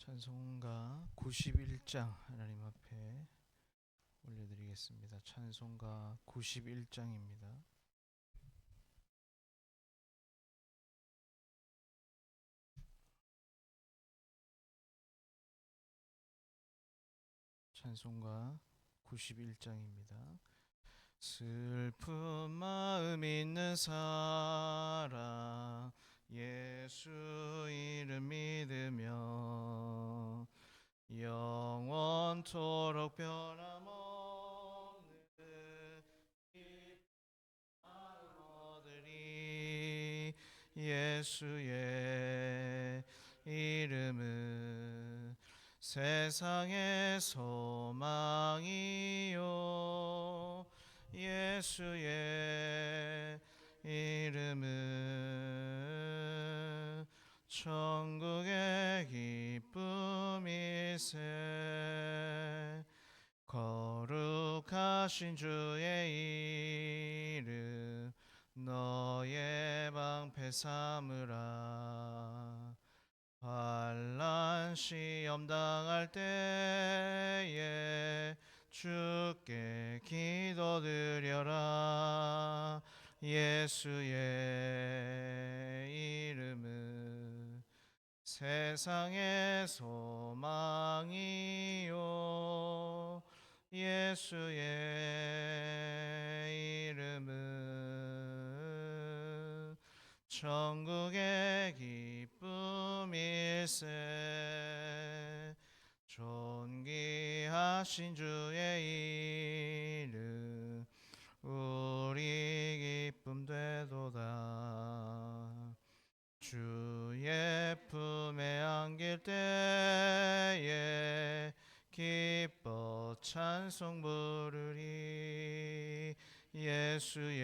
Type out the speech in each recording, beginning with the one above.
찬송가 91장 하나님 앞에 올려드리겠습니다. 찬송가 91장입니다. 찬송가 91장입니다. 슬픈 마음 있는 사람 예수 이름 믿으며 영원토록 변함없는 마음 얻으리. 예수의 이름은 세상의 소망이요 예수의 이름은 천국의 기쁨이세. 거룩하신 주의 이름 너의 방패 삼으라. 환난 시험 당할 때에 주께 기도드려라. 예수의 이름은 세상의 소망이요 예수의 이름은 천국의 기쁨일세. 존귀하신 주의 이름 우리 기쁨 되도다. 주의 품에 안길 때에 기뻐 찬송 부르리. 예수의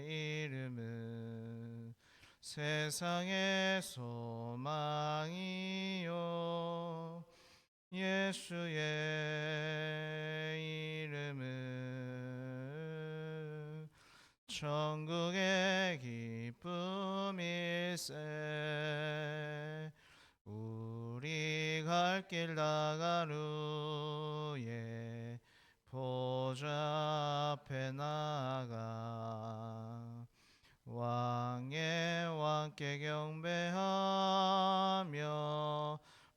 이름은 세상의 소망이요 예수의 이름은 천국의 기쁨일세. 우리 갈 길 나간 후에 보좌 앞에 나가 왕의 왕께 경배하며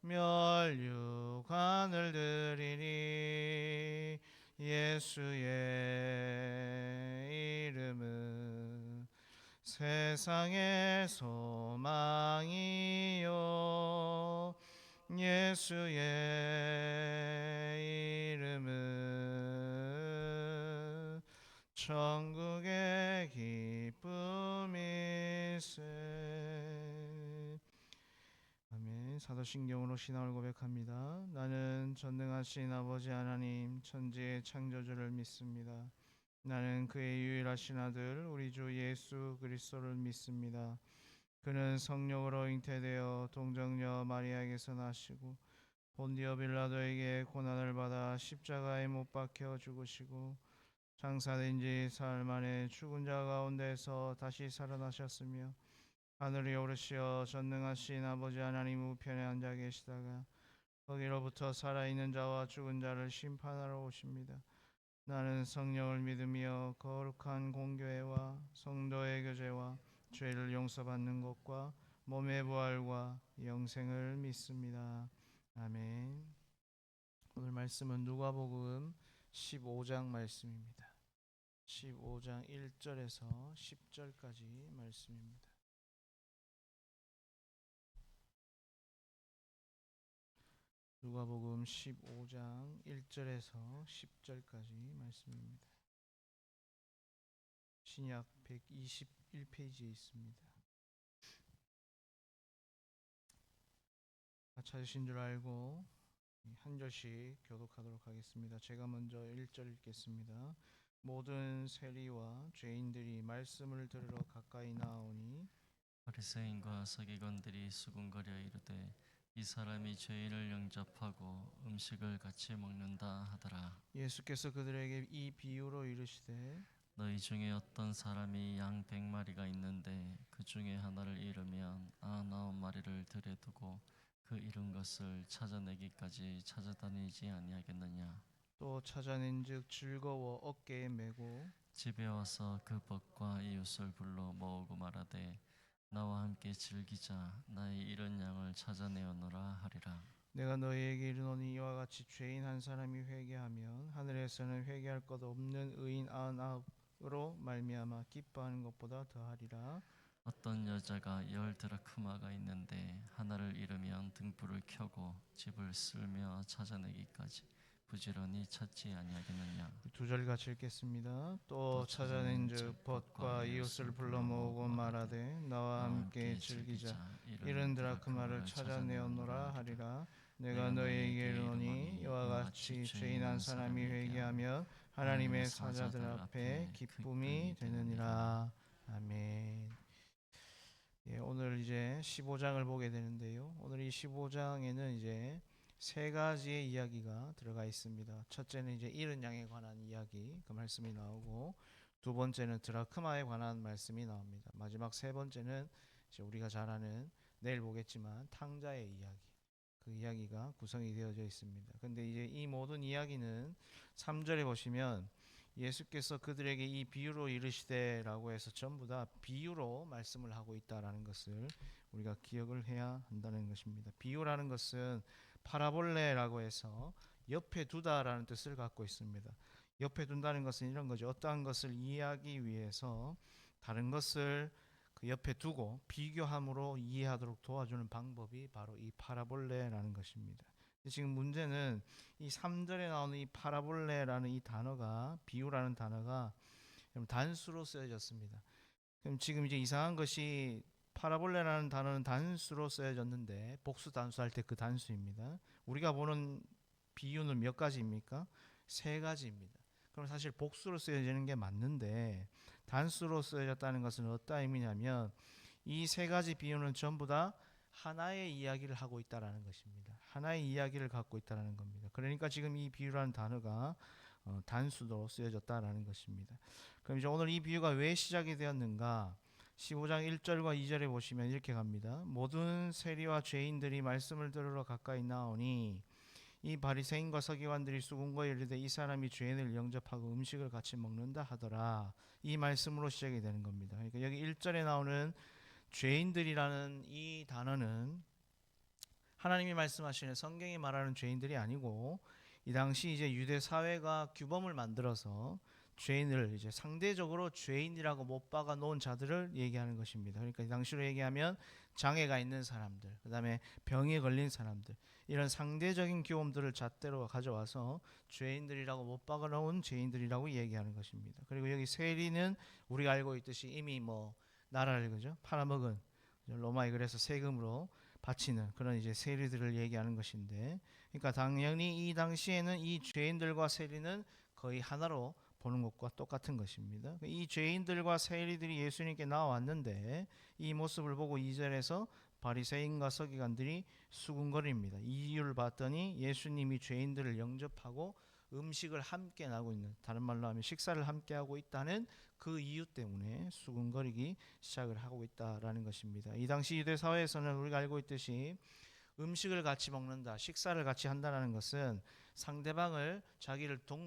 멸류관을 드리니. 예수의 이름은 세상의 소망이요 예수의 이름은 천국의 기쁨일세. 아멘. 사도신경으로 신앙을 고백합니다. 나는 전능하신 아버지 하나님 천지의 창조주를 믿습니다. 나는 그의 유일하신 아들 우리 주 예수 그리스도를 믿습니다. 그는 성령으로 잉태되어 동정녀 마리아에게서 나시고 본디오 빌라도에게 고난을 받아 십자가에 못 박혀 죽으시고 장사된 지 사흘 만에 죽은 자 가운데서 다시 살아나셨으며 하늘에 오르시어 전능하신 아버지 하나님 우편에 앉아 계시다가 거기로부터 살아있는 자와 죽은 자를 심판하러 오십니다. 나는 성령을 믿으며 거룩한 공교회와 성도의 교제와 죄를 용서받는 것과 몸의 부활과 영생을 믿습니다. 아멘. 오늘 말씀은 누가복음 15장 말씀입니다. 15장 1절에서 10절까지 말씀입니다. 누가복음 15장 1절에서 10절까지 말씀입니다. 신약 121페이지에 있습니다. 다 찾으신 줄 알고 한 절씩 교독하도록 하겠습니다. 제가 먼저 1절 읽겠습니다. 모든 세리와 죄인들이 말씀을 들으러 가까이 나오니 바리새인과 서기관들이 수군거려 이르되 이 사람이 죄인을 영접하고 음식을 같이 먹는다 하더라. 예수께서 그들에게 이 비유로 이르시되 너희 중에 어떤 사람이 양 100마리가 있는데 그 중에 하나를 잃으면 99마리를 들에 두고 그 잃은 것을 찾아내기까지 찾아다니지 아니하겠느냐. 또 찾아낸즉 즐거워 어깨에 메고 집에 와서 그 벗과 이웃을 불러 모으고 말하되 나와 함께 즐기자. 나의 잃은 양을 찾아내었노라 하리라. 내가 너희에게 이르노니 이와 같이 죄인 한 사람이 회개하면 하늘에서는 회개할 것 없는 의인 99으로 말미암아 기뻐하는 것보다 더하리라. 어떤 여자가 10드라크마가 있는데 하나를 잃으면 등불을 켜고 집을 쓸며 찾아내기까지 부지런히 찾지 아니하겠느냐. 두 절 같이 읽겠습니다. 또 찾아낸즉 벗과 이웃을 불러 모으고 말하되 나와 함께 즐기자. 이른 드라크마를 찾아내었노라 하리라. 내가 너희에게 이르노니 이와 같이 죄인 한 사람이 회개하면 하나님의 사자들 앞에 기쁨이 되느니라. 아멘. 예, 오늘 이제 15장을 보게 되는데요. 오늘 이 15장에는 이제 세 가지의 이야기가 들어가 있습니다. 첫째는 이제 잃은 양에 관한 이야기, 그 말씀이 나오고, 두 번째는 드라크마에 관한 말씀이 나옵니다. 마지막 세 번째는 이제 우리가 잘 아는, 내일 보겠지만 탕자의 이야기, 그 이야기가 구성이 되어져 있습니다. 근데 이제 이 모든 이야기는 3절에 보시면 예수께서 그들에게 이 비유로 이르시되라고 해서 전부 다 비유로 말씀을 하고 있다라는 것을 우리가 기억을 해야 한다는 것입니다. 비유라는 것은 파라볼레라고 해서 옆에 두다라는 뜻을 갖고 있습니다. 옆에 둔다는 것은 이런 거죠. 어떠한 것을 이해하기 위해서 다른 것을 그 옆에 두고 비교함으로 이해하도록 도와주는 방법이 바로 이 파라볼레라는 것입니다. 지금 문제는 이 3절에 나오는 이 파라볼레라는 이 단어가, 비유라는 단어가 단수로 쓰여졌습니다. 그럼 지금 이제 이상한 것이 파라볼레라는 단어는 단수로 쓰여졌는데 복수 단수할 때 그 단수입니다. 우리가 보는 비유는 몇 가지입니까? 세 가지입니다. 그럼 사실 복수로 쓰여지는 게 맞는데 단수로 쓰여졌다는 것은 어떤 의미냐면 이 세 가지 비유는 전부 다 하나의 이야기를 하고 있다라는 것입니다. 하나의 이야기를 갖고 있다라는 겁니다. 그러니까 지금 이 비유라는 단어가 단수로 쓰여졌다라는 것입니다. 그럼 이제 오늘 이 비유가 왜 시작이 되었는가? 15장 1절과 2절에 보시면 이렇게 갑니다. 모든 세리와 죄인들이 말씀을 들으러 가까이 나오니 이 바리새인과 서기관들이 수군거에 이르되 이 사람이 죄인을 영접하고 음식을 같이 먹는다 하더라. 이 말씀으로 시작이 되는 겁니다. 그러니까 여기 1절에 나오는 죄인들이라는 이 단어는 하나님이 말씀하시는 성경이 말하는 죄인들이 아니고 이 당시 이제 유대 사회가 규범을 만들어서 죄인을 이제 상대적으로 죄인이라고 못 박아 놓은 자들을 얘기하는 것입니다. 그러니까 이 당시로 얘기하면 장애가 있는 사람들, 그다음에 병에 걸린 사람들, 이런 상대적인 규범들을 잣대로 가져와서 죄인들이라고 못 박아 놓은 죄인들이라고 얘기하는 것입니다. 그리고 여기 세리는 우리가 알고 있듯이 이미 뭐 나라를 그죠 팔아먹은 로마에 그래서 세금으로 바치는 그런 이제 세리들을 얘기하는 것인데, 그러니까 당연히 이 당시에는 이 죄인들과 세리는 거의 하나로 보는 것과 똑같은 것입니다. 이 죄인들과 세리들이 예수님께 나왔는데 이 모습을 보고 2절에서 바리새인과 서기관들이 수군거립니다. 이유를 봤더니 예수님이 죄인들을 영접하고 음식을 함께 나누고 있는, 다른 말로 하면 식사를 함께 하고 있다는 그 이유 때문에 수군거리기 시작을 하고 있다라는 것입니다. 이 당시 유대 사회에서는 우리가 알고 있듯이 음식을 같이 먹는다, 식사를 같이 한다는 것은 상대방을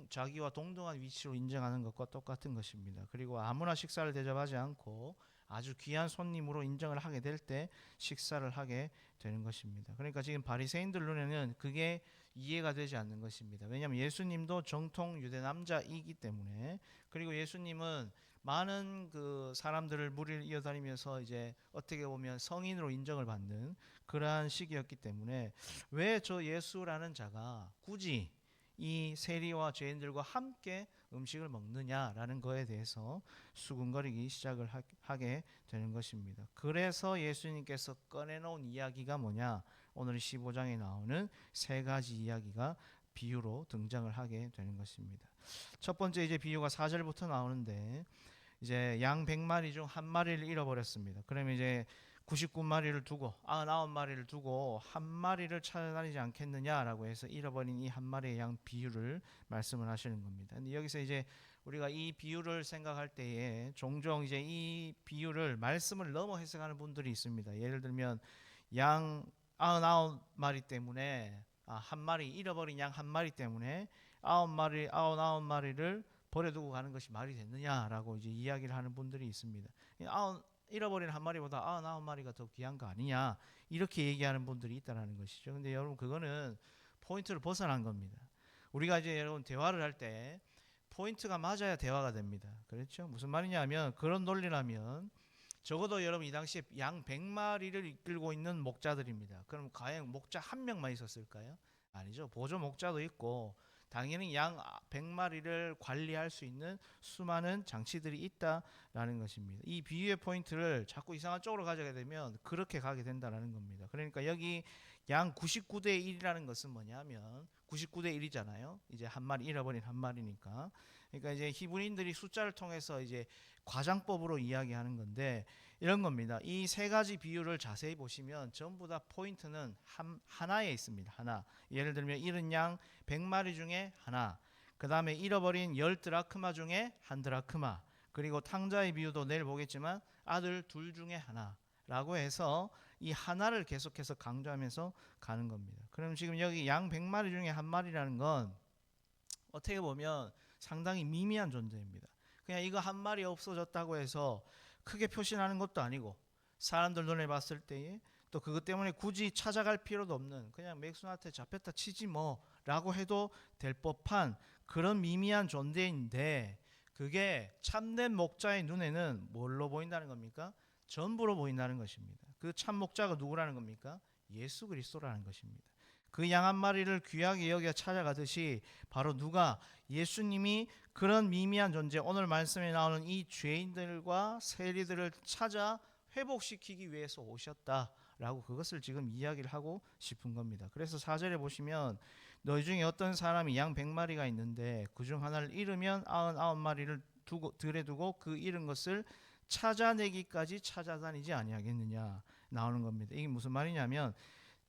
자기와 동등한 위치로 인정하는 것과 똑같은 것입니다. 그리고 아무나 식사를 대접하지 않고 아주 귀한 손님으로 인정을 하게 될 때 식사를 하게 되는 것입니다. 그러니까 지금 바리새인들 눈에는 그게 이해가 되지 않는 것입니다. 왜냐하면 예수님도 정통 유대 남자이기 때문에, 그리고 예수님은 많은 그 사람들을 무리를 이어다니면서 이제 어떻게 보면 성인으로 인정을 받는 그러한 시기였기 때문에 왜 저 예수라는 자가 굳이 이 세리와 죄인들과 함께 음식을 먹느냐라는 거에 대해서 수군거리기 시작을 하게 되는 것입니다. 그래서 예수님께서 꺼내놓은 이야기가 뭐냐? 오늘 15장에 나오는 세 가지 이야기가 비유로 등장을 하게 되는 것입니다. 첫 번째 이제 비유가 4절부터 나오는데 이제 양 100마리 중 한 마리를 잃어버렸습니다. 그러면 이제 99마리를 두고 99마리를 두고 한 마리를 찾아다니지 않겠느냐라고 해서 잃어버린 이 한 마리의 양 비유를 말씀을 하시는 겁니다. 근데 여기서 이제 우리가 이 비유를 생각할 때에 종종 이제 이 비유를 말씀을 넘어 해석하는 분들이 있습니다. 예를 들면 양 99마리 때문에 한 마리 잃어버린 양 한 마리 때문에 99마리를 버려두고 가는 것이 말이 됐느냐라고 이제 이야기를 하는 분들이 있습니다. 잃어버린 한 마리보다 99마리가 더 귀한 거 아니냐 이렇게 얘기하는 분들이 있다는 것이죠. 근데 여러분 그거는 포인트를 벗어난 겁니다. 우리가 이제 여러분 대화를 할 때 포인트가 맞아야 대화가 됩니다. 그렇죠? 무슨 말이냐면 그런 논리라면 적어도 여러분 이 당시에 양 100마리를 이끌고 있는 목자들입니다. 그럼 과연 목자 한 명만 있었을까요? 아니죠. 보조 목자도 있고 당연히 양 100마리를 관리할 수 있는 수많은 장치들이 있다라는 것입니다. 이 비유의 포인트를 자꾸 이상한 쪽으로 가져가게 되면 그렇게 가게 된다는 겁니다. 그러니까 여기 양 99대 1이라는 것은 뭐냐면 99대 1이잖아요. 이제 한 마리 잃어버린 한 마리니까. 그러니까 이제 히브리인들이 숫자를 통해서 이제 과장법으로 이야기하는 건데 이런 겁니다. 이 세 가지 비유를 자세히 보시면 전부 다 포인트는 하나에 있습니다. 하나. 예를 들면 잃은 양 100마리 중에 하나. 그 다음에 잃어버린 10드라크마 중에 한 드라크마. 그리고 탕자의 비유도 내일 보겠지만 아들 둘 중에 하나. 라고 해서 이 하나를 계속해서 강조하면서 가는 겁니다. 그럼 지금 여기 양 100마리 중에 한 마리라는 건 어떻게 보면 상당히 미미한 존재입니다. 그냥 이거 한 마리 없어졌다고 해서 크게 표시나는 것도 아니고 사람들 눈에 봤을 때에 또 그것 때문에 굳이 찾아갈 필요도 없는 그냥 맥순한테 잡혔다 치지 뭐 라고 해도 될 법한 그런 미미한 존재인데 그게 참된 목자의 눈에는 뭘로 보인다는 겁니까? 전부로 보인다는 것입니다. 그 참 목자가 누구라는 겁니까? 예수 그리스도라는 것입니다. 그 양 한 마리를 귀하게 여겨 찾아가듯이 바로 누가 예수님이 그런 미미한 존재 오늘 말씀에 나오는 이 죄인들과 세리들을 찾아 회복시키기 위해서 오셨다라고 그것을 지금 이야기를 하고 싶은 겁니다. 그래서 4절에 보시면 너희 중에 어떤 사람이 양 100마리가 있는데 그중 하나를 잃으면 99마리를 들여두고 그 잃은 것을 찾아내기까지 찾아다니지 아니하겠느냐 나오는 겁니다. 이게 무슨 말이냐면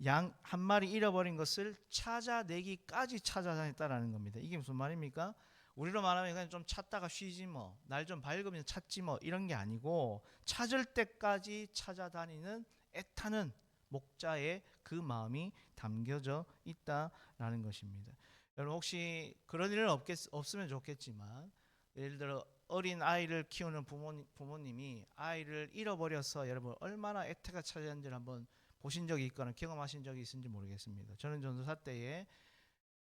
양 한 마리 잃어버린 것을 찾아내기까지 찾아다녔다라는 겁니다. 이게 무슨 말입니까? 우리로 말하면 그냥 좀 찾다가 쉬지 뭐, 날 좀 밝으면 찾지 뭐 이런 게 아니고 찾을 때까지 찾아다니는 애타는 목자의 그 마음이 담겨져 있다라는 것입니다. 여러분 혹시 그런 일은 없으면 좋겠지만 예를 들어 어린 아이를 키우는 부모님이 아이를 잃어버려서 여러분 얼마나 애타가 찾았는지를 한번 보신 적이 있거나 경험하신 적이 있는지 모르겠습니다. 저는 전도사 때에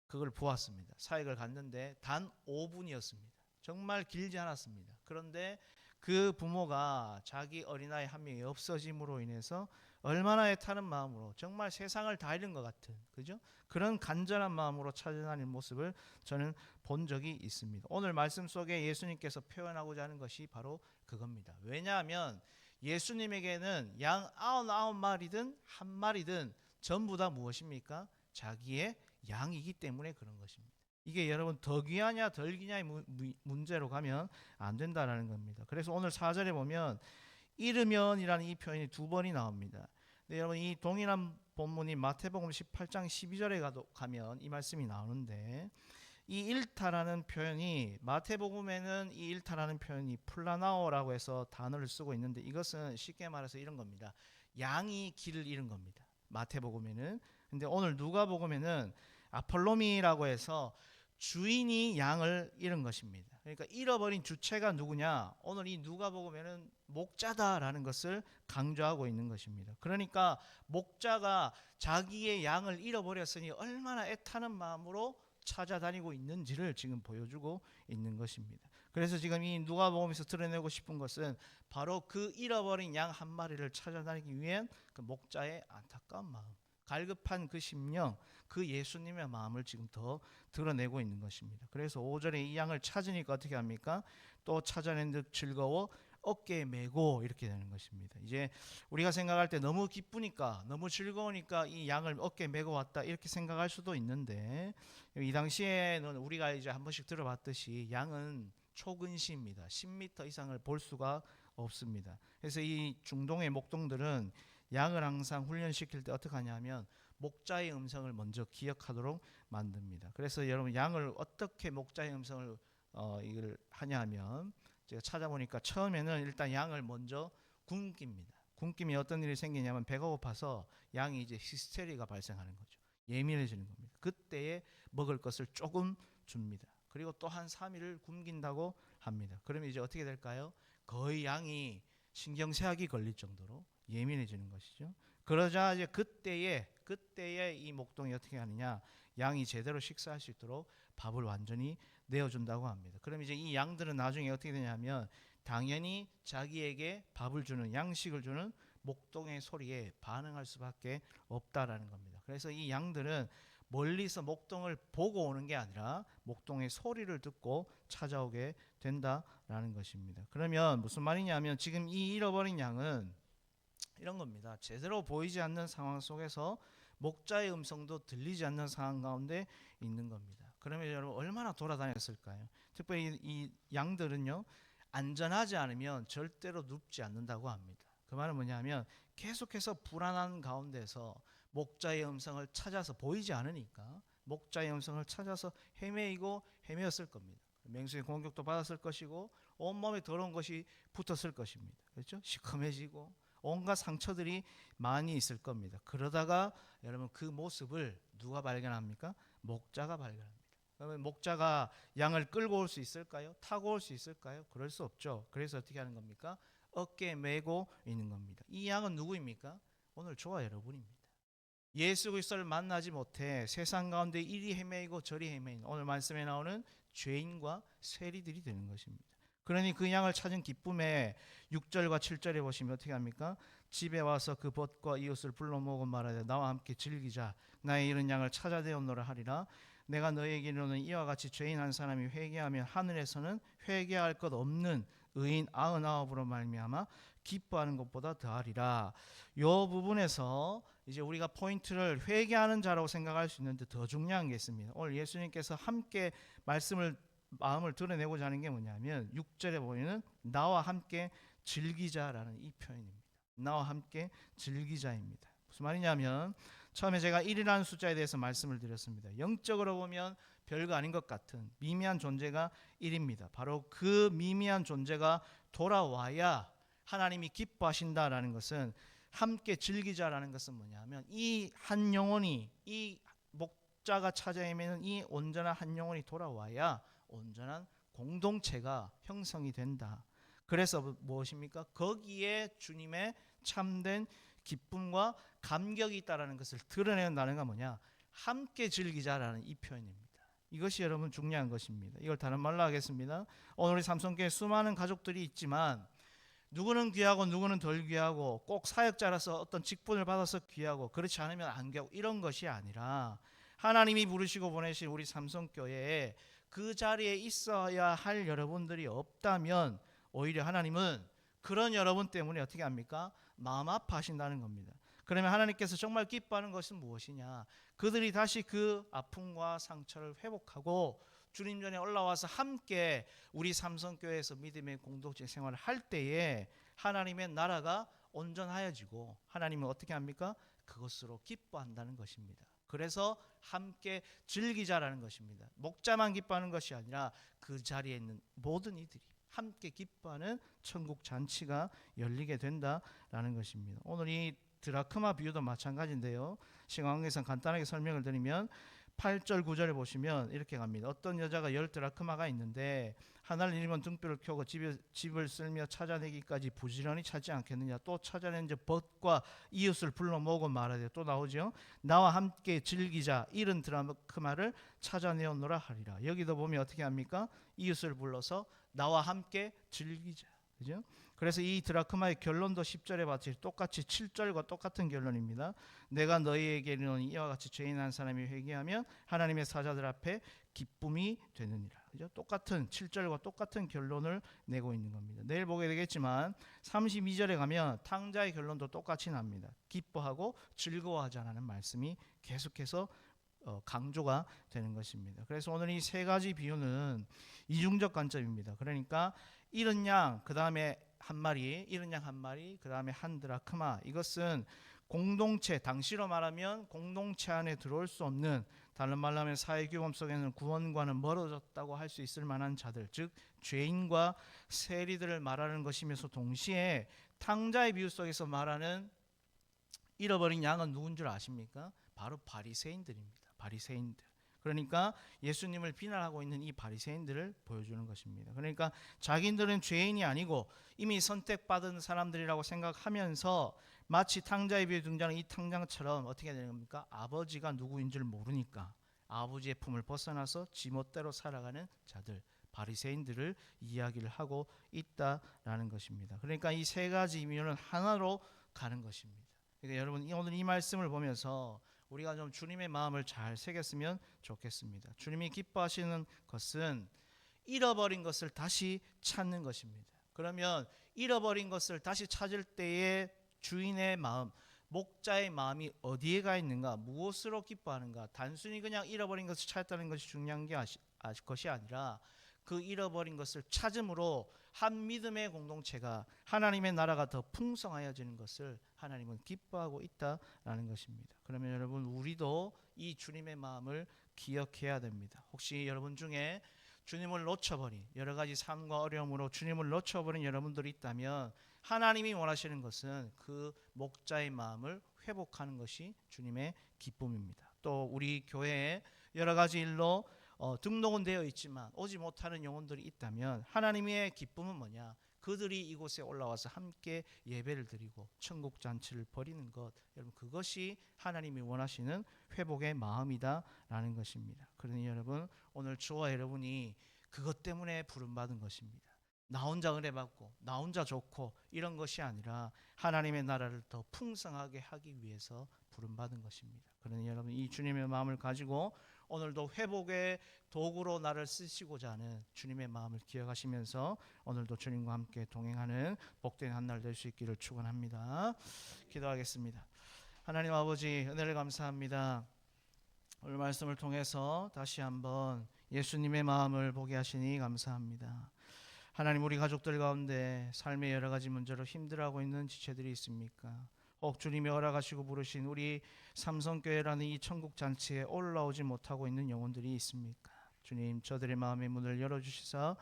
그걸 보았습니다. 사역을 갔는데 단 5분이었습니다. 정말 길지 않았습니다. 그런데 그 부모가 자기 어린아이 한 명이 없어짐으로 인해서 얼마나 애타는 마음으로 정말 세상을 다 잃은 것 같은 그죠? 그런 간절한 마음으로 찾아다니는 모습을 저는 본 적이 있습니다. 오늘 말씀 속에 예수님께서 표현하고자 하는 것이 바로 그겁니다. 왜냐하면 예수님에게는 양 99마리든 한 마리든 전부 다 무엇입니까? 자기의 양이기 때문에 그런 것입니다. 이게 여러분 더 귀하냐 덜 귀냐의 문제로 가면 안 된다라는 겁니다. 그래서 오늘 4절에 보면 잃으면이라는 이 표현이 두 번이 나옵니다. 근데 여러분 이 동일한 본문이 마태복음 18장 12절에 가면 이 말씀이 나오는데 이 잃다라는 표현이 마태복음에는 이 잃다라는 표현이 플라나오라고 해서 단어를 쓰고 있는데 이것은 쉽게 말해서 이런 겁니다. 양이 길을 잃은 겁니다. 마태복음에는. 근데 오늘 누가복음에는 아폴로미라고 해서 주인이 양을 잃은 것입니다. 그러니까 잃어버린 주체가 누구냐? 오늘 이 누가복음에는 목자다라는 것을 강조하고 있는 것입니다. 그러니까 목자가 자기의 양을 잃어버렸으니 얼마나 애타는 마음으로 찾아다니고 있는지를 지금 보여주고 있는 것입니다. 그래서 지금 이 누가복음에서 드러내고 싶은 것은 바로 그 잃어버린 양 한 마리를 찾아다니기 위한 그 목자의 안타까운 마음, 갈급한 그 심령, 그 예수님의 마음을 지금 더 드러내고 있는 것입니다. 그래서 5절에 이 양을 찾으니까 어떻게 합니까? 또 찾아낸 듯 즐거워 어깨에 메고 이렇게 되는 것입니다. 이제 우리가 생각할 때 너무 기쁘니까 너무 즐거우니까 이 양을 어깨에 메고 왔다 이렇게 생각할 수도 있는데 이 당시에는 우리가 이제 한 번씩 들어봤듯이 양은 초근시입니다. 10m 이상을 볼 수가 없습니다. 그래서 이 중동의 목동들은 양을 항상 훈련시킬 때 어떻게 하냐면 목자의 음성을 먼저 기억하도록 만듭니다. 그래서 여러분 양을 어떻게 목자의 음성을 이걸 하냐 하면 제가 찾아보니까 처음에는 일단 양을 먼저 굶깁니다. 굶김이 어떤 일이 생기냐면 배가 고파서 양이 이제 히스테리가 발생하는 거죠. 예민해지는 겁니다. 그때에 먹을 것을 조금 줍니다. 그리고 또 한 3일을 굶긴다고 합니다. 그러면 이제 어떻게 될까요? 거의 양이 신경쇠약이 걸릴 정도로 예민해지는 것이죠. 그러자 이제 그때에 이 목동이 어떻게 하느냐? 양이 제대로 식사할 수 있도록 밥을 완전히 내어준다고 합니다. 그럼 이제 이 양들은 나중에 어떻게 되냐면 당연히 자기에게 밥을 주는 양식을 주는 목동의 소리에 반응할 수밖에 없다라는 겁니다. 그래서 이 양들은 멀리서 목동을 보고 오는 게 아니라 목동의 소리를 듣고 찾아오게 된다라는 것입니다. 그러면 무슨 말이냐면 지금 이 잃어버린 양은 이런 겁니다. 제대로 보이지 않는 상황 속에서 목자의 음성도 들리지 않는 상황 가운데 있는 겁니다. 그러면 여러분 얼마나 돌아다녔을까요? 특별히 이 양들은요, 안전하지 않으면 절대로 눕지 않는다고 합니다. 그 말은 뭐냐면 계속해서 불안한 가운데서 목자의 음성을 찾아서 보이지 않으니까 목자의 음성을 찾아서 헤매었을 겁니다. 맹수의 공격도 받았을 것이고 온몸에 더러운 것이 붙었을 것입니다. 그렇죠? 시커매지고 온갖 상처들이 많이 있을 겁니다. 그러다가 여러분 그 모습을 누가 발견합니까? 목자가 발견합니다. 그러면 목자가 양을 끌고 올 수 있을까요? 타고 올 수 있을까요? 그럴 수 없죠. 그래서 어떻게 하는 겁니까? 어깨에 메고 있는 겁니다. 이 양은 누구입니까? 오늘 저와 여러분입니다. 예수 그리스도를 만나지 못해 세상 가운데 이리 헤매이고 저리 헤매이는 오늘 말씀에 나오는 죄인과 세리들이 되는 것입니다. 그러니 그 양을 찾은 기쁨에 6절과 7절에 보시면 어떻게 합니까? 집에 와서 그 벗과 이웃을 불러 모으고 말하되 나와 함께 즐기자. 나의 잃은 양을 찾아내었노라 하리라. 내가 너에게 이르노니 이와 같이 죄인 한 사람이 회개하면 하늘에서는 회개할 것 없는 의인 99으로 말미암아 기뻐하는 것보다 더하리라. 이 부분에서 이제 우리가 포인트를 회개하는 자라고 생각할 수 있는데 더 중요한 게 있습니다. 오늘 예수님께서 함께 마음을 드러내고자 하는 게 뭐냐면 6절에 보이는 나와 함께 즐기자라는 이 표현입니다. 나와 함께 즐기자입니다. 무슨 말이냐면 처음에 제가 1이라는 숫자에 대해서 말씀을 드렸습니다. 영적으로 보면 별거 아닌 것 같은 미미한 존재가 1입니다. 바로 그 미미한 존재가 돌아와야 하나님이 기뻐하신다라는 것은 함께 즐기자라는 것은 뭐냐면 이 한 영혼이 이 목자가 찾아 헤매는 이 온전한 한 영혼이 돌아와야 온전한 공동체가 형성이 된다. 그래서 무엇입니까? 거기에 주님의 참된 기쁨과 감격이 있다라는 것을 드러낸다는 건 뭐냐? 함께 즐기자라는 이 표현입니다. 이것이 여러분 중요한 것입니다. 이걸 다른 말로 하겠습니다. 오늘 우리 삼성교회 수많은 가족들이 있지만 누구는 귀하고 누구는 덜 귀하고 꼭 사역자라서 어떤 직분을 받아서 귀하고 그렇지 않으면 안 귀하고 이런 것이 아니라 하나님이 부르시고 보내신 우리 삼성교회에 그 자리에 있어야 할 여러분들이 없다면 오히려 하나님은 그런 여러분 때문에 어떻게 합니까? 마음 아파하신다는 겁니다. 그러면 하나님께서 정말 기뻐하는 것은 무엇이냐? 그들이 다시 그 아픔과 상처를 회복하고 주님 전에 올라와서 함께 우리 삼성교회에서 믿음의 공동체 생활을 할 때에 하나님의 나라가 온전하여지고 하나님은 어떻게 합니까? 그것으로 기뻐한다는 것입니다. 그래서 함께 즐기자라는 것입니다. 목자만 기뻐하는 것이 아니라 그 자리에 있는 모든 이들이 함께 기뻐하는 천국 잔치가 열리게 된다라는 것입니다. 오늘 이 드라크마 비유도 마찬가지인데요. 시간 관계상 간단하게 설명을 드리면 8절 9절에 보시면 이렇게 갑니다. 어떤 여자가 10드라크마가 있는데 하나를 잃으면 등불을 켜고 집을 쓸며 찾아내기까지 부지런히 찾지 않겠느냐. 또 찾아낸 저 벗과 이웃을 불러 모으고 말하되 또 나오죠. 나와 함께 즐기자. 잃은 드라크마를 찾아내었노라 하리라. 여기도 보면 어떻게 합니까? 이웃을 불러서 나와 함께 즐기자. 그죠? 그래서 이 드라크마의 결론도 10절에 봤듯이 똑같이 7절과 똑같은 결론입니다. 내가 너희에게 이르노니 이와 같이 죄인 한 사람이 회개하면 하나님의 사자들 앞에 기쁨이 되느니라. 그죠? 똑같은 7절과 똑같은 결론을 내고 있는 겁니다. 내일 보게 되겠지만 32절에 가면 탕자의 결론도 똑같이 납니다. 기뻐하고 즐거워하자라는 말씀이 계속해서 강조가 되는 것입니다. 그래서 오늘 이 세 가지 비유는 이중적 관점입니다. 그러니까 잃은 양, 그 다음에 한 마리, 잃은 양 한 마리, 그 다음에 한 드라크마. 이것은 공동체, 당시로 말하면 공동체 안에 들어올 수 없는, 다른 말로 하면 사회규범 속에는 구원과는 멀어졌다고 할 수 있을 만한 자들, 즉 죄인과 세리들을 말하는 것이면서 동시에 탕자의 비유 속에서 말하는 잃어버린 양은 누군 줄 아십니까? 바로 바리새인들입니다. 바리새인들. 그러니까 예수님을 비난하고 있는 이 바리새인들을 보여주는 것입니다. 그러니까 자기들은 죄인이 아니고 이미 선택받은 사람들이라고 생각하면서 마치 탕자의 비유에 등장하는 이 탕자처럼 어떻게 되는 겁니까? 아버지가 누구인 줄 모르니까 아버지의 품을 벗어나서 지멋대로 살아가는 자들, 바리새인들을 이야기를 하고 있다라는 것입니다. 그러니까 이 세 가지 이면은 하나로 가는 것입니다. 그러니까 여러분 오늘 이 말씀을 보면서 우리가 좀 주님의 마음을 잘 새겼으면 좋겠습니다. 주님이 기뻐하시는 것은 잃어버린 것을 다시 찾는 것입니다. 그러면 잃어버린 것을 다시 찾을 때에 주인의 마음, 목자의 마음이 어디에 가 있는가, 무엇으로 기뻐하는가, 단순히 그냥 잃어버린 것을 찾았다는 것이 중요한 것이 아니라 그 잃어버린 것을 찾음으로 한 믿음의 공동체가 하나님의 나라가 더 풍성하여지는 것을 하나님은 기뻐하고 있다라는 것입니다. 그러면 여러분 우리도 이 주님의 마음을 기억해야 됩니다. 혹시 여러분 중에 주님을 놓쳐버린 여러 가지 삶과 어려움으로 주님을 놓쳐버린 여러분들이 있다면 하나님이 원하시는 것은 그 목자의 마음을 회복하는 것이 주님의 기쁨입니다. 또 우리 교회에 여러 가지 일로 등록은 되어 있지만 오지 못하는 영혼들이 있다면 하나님의 기쁨은 뭐냐? 그들이 이곳에 올라와서 함께 예배를 드리고 천국 잔치를 벌이는 것, 여러분 그것이 하나님이 원하시는 회복의 마음이다라는 것입니다. 그러니 여러분 오늘 저와 여러분이 그것 때문에 부름받은 것입니다. 나 혼자 은혜 받고 나 혼자 좋고 이런 것이 아니라 하나님의 나라를 더 풍성하게 하기 위해서 부름받은 것입니다. 그러니 여러분 이 주님의 마음을 가지고 오늘도 회복의 도구로 나를 쓰시고자 하는 주님의 마음을 기억하시면서 오늘도 주님과 함께 동행하는 복된 한 날 될 수 있기를 축원합니다. 기도하겠습니다. 하나님 아버지 은혜를 감사합니다. 오늘 말씀을 통해서 다시 한번 예수님의 마음을 보게 하시니 감사합니다. 하나님 우리 가족들 가운데 삶의 여러 가지 문제로 힘들어하고 있는 지체들이 있습니까? 혹 주님이 허락하시고 부르신 우리 삼성교회라는 이 천국 잔치에 올라오지 못하고 있는 영혼들이 있습니까? 주님 저들의 마음의 문을 열어주시사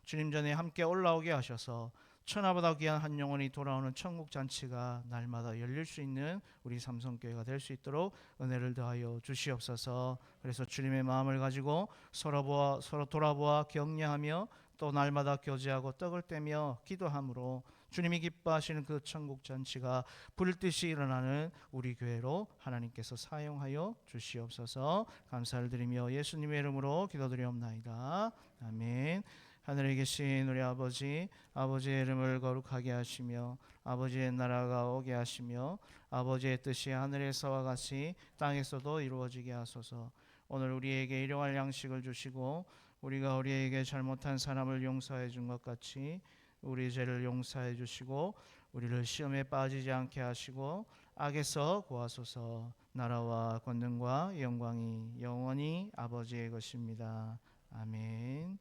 주님 전에 함께 올라오게 하셔서 천하보다 귀한 한 영혼이 돌아오는 천국 잔치가 날마다 열릴 수 있는 우리 삼성교회가 될 수 있도록 은혜를 더하여 주시옵소서. 그래서 주님의 마음을 가지고 서로 돌아보아 격려하며 또 날마다 교제하고 떡을 떼며 기도함으로 주님이 기뻐하시는 그 천국 잔치가 불듯이 일어나는 우리 교회로 하나님께서 사용하여 주시옵소서. 감사를 드리며 예수님의 이름으로 기도드리옵나이다. 아멘. 하늘에 계신 우리 아버지, 아버지의 이름을 거룩하게 하시며 아버지의 나라가 오게 하시며 아버지의 뜻이 하늘에서와 같이 땅에서도 이루어지게 하소서. 오늘 우리에게 일용할 양식을 주시고 우리가 우리에게 잘못한 사람을 용서해 준 것 같이 우리 죄를 용서해 주시고 우리를 시험에 빠지지 않게 하시고 악에서 구하소서. 나라와 권능과 영광이 영원히 아버지의 것입니다. 아멘.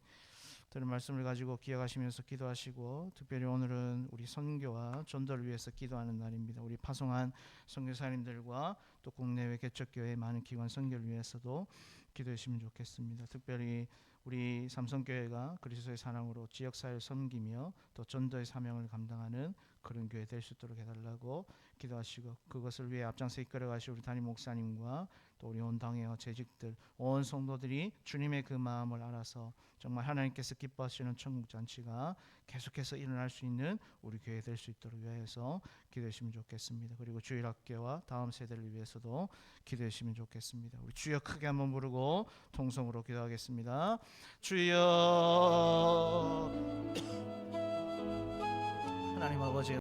들은 말씀을 가지고 기억하시면서 기도하시고 특별히 오늘은 우리 선교와 전도를 위해서 기도하는 날입니다. 우리 파송한 선교사님들과 또 국내외 개척교회 많은 기관 선교를 위해서도 기도해 주시면 좋겠습니다. 특별히 우리 삼성교회가 그리스도의 사랑으로 지역사회를 섬기며 또 전도의 사명을 감당하는 그런 교회 될 수 있도록 해달라고 기도하시고 그것을 위해 앞장서 이끌어가실 우리 담임 목사님과 또 우리 온 당회와 재직들 온 성도들이 주님의 그 마음을 알아서 정말 하나님께서 기뻐하시는 천국 잔치가 계속해서 일어날 수 있는 우리 교회 될 수 있도록 위해서 기도해 주시면 좋겠습니다. 그리고 주일학교와 다음 세대를 위해서도 기도해 주시면 좋겠습니다. 우리 주여 크게 한번 부르고 통성으로 기도하겠습니다. 주여. 하나님 아버지